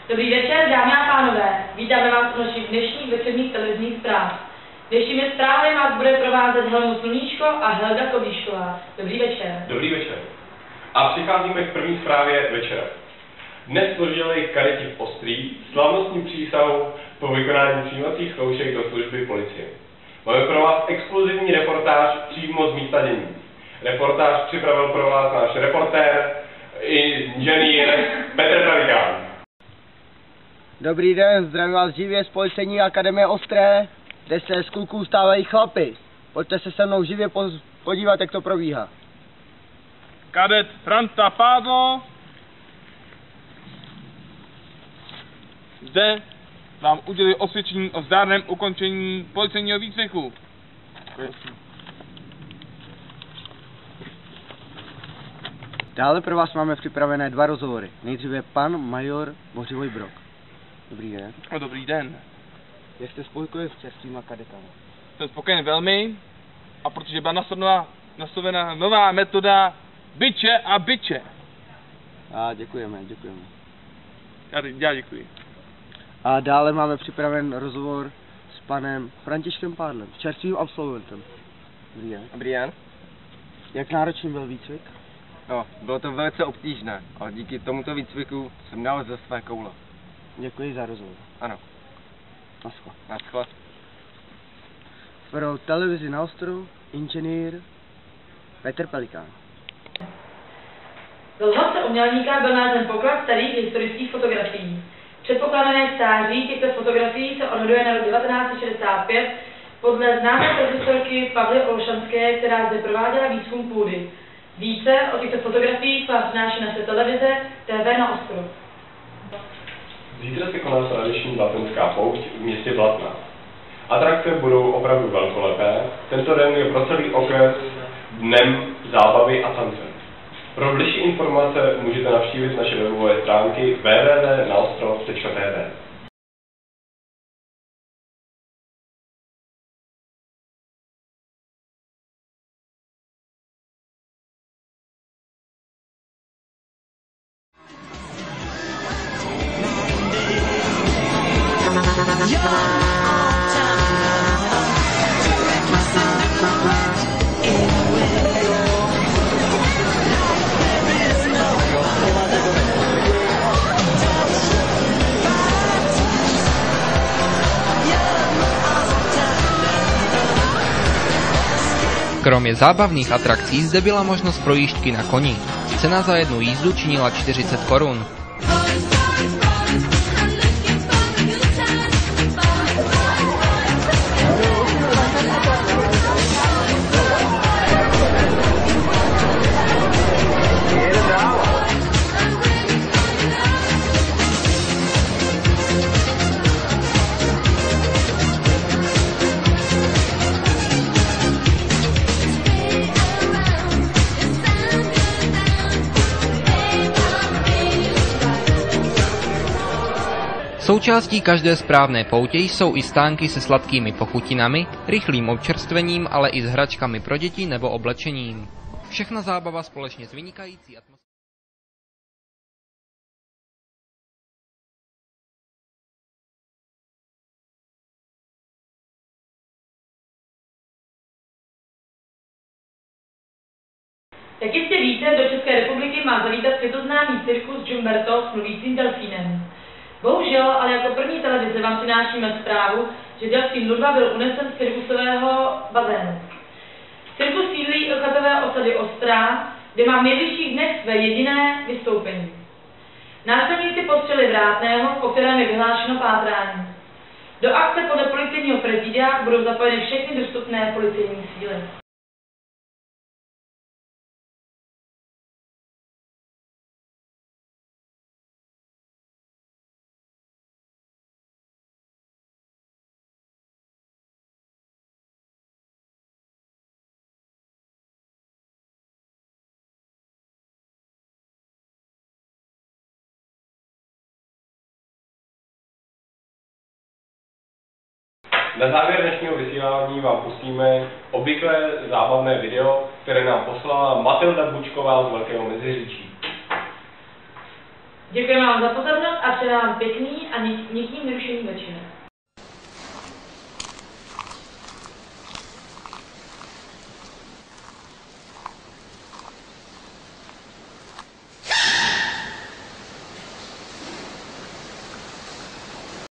Dobrý večer, dámy a pánové. Vítáme vás u našich dnešních večerních televizních zpráv. Dnešními zprávami vás bude provázet Helmut Sluníčko a Helga Koblíšková. Dobrý večer. Dobrý večer. A přicházíme k první zprávě večera. Dnes složili kadeti v Ostrý slavnostní přísahu po vykonání přijímacích zkoušek do služby policie. Máme pro vás exkluzivní reportáž přímo z místa dění. Reportáž připravil pro vás náš reportér, inženýr Petr Pravikán. Dobrý den, zdravím vás živě z Policejní akademie Ostré, kde se z kluků stávají chlapy. Pojďte se mnou živě podívat, jak to probíhá. Kadet Franta Pádlo zde vám udělí osvědčení o zdárném ukončení policejního výcviku. Dále pro vás máme připravené dva rozhovory. Nejdříve pan major Bořivoj Brok. Dobrý den. Dobrý den. Jak jste spokojen s čerstvýma kadetama? Jsem spokojen velmi, a protože byla nastavena nová metoda biče a biče. A děkujeme. Já děkuji. A dále máme připraven rozhovor s panem Františkem Pádlem, čerstvým absolventem. Dobrý den. Dobrý den. Jak náročný byl výcvik? No, bylo to velice obtížné, ale díky tomuto výcviku jsem dal ze své koule. Děkuji za rozhovor. Ano. Naschle. Naschle. Pro televizi na Ostru inženýr Petr Pelikán. Z rozhodce umělníka byl nalezen poklad starých historických fotografií. Předpokládané stáří těchto fotografií se odhaduje na rok 1965 podle známé profesorky Pavly Olšanské, která zde prováděla výzkum půdy. Více o těchto fotografiích vás přináší naše televize TV na Ostrov. Zítra se koná tradiční blatenská pouť v městě Blatná. Atrakce budou opravdu velkolepé. Tento den je pro celý okres dnem zábavy a tance. Pro bližší informace můžete navštívit naše webové stránky www.naostrov.tv. Kromě zábavných atrakcí zde byla možnost projížďky na koni. Cena za jednu jízdu činila 40 korun. Součástí každé správné poutě jsou i stánky se sladkými pochutinami, rychlým občerstvením, ale i s hračkami pro děti nebo oblečením. Všechna zábava společně s vynikající atmosférou. Jak jistě víte, do České republiky má zavítat světoznámý cirkus Jumberto s mluvícím delfínem. Bohužel, ale jako první televize vám přinášíme zprávu, že delfín Ludva byl unesen z cirkusového bazénu. Cirkus sídlí u chatové osady Ostrá, kde má v nejbližších dnech své jediné vystoupení. Následníci postřeli vrátného, po kterém je vyhlášeno pátrání. Do akce podle policejního prezidia budou zapojeny všechny dostupné policejní síly. Na závěr dnešního vysílání vám pustíme obvyklé zábavné video, které nám poslala Matilda Bučková z Velkého Meziříčí. Děkujeme vám za pozornost a přejeme vám pěkný a nikým nerušený večer.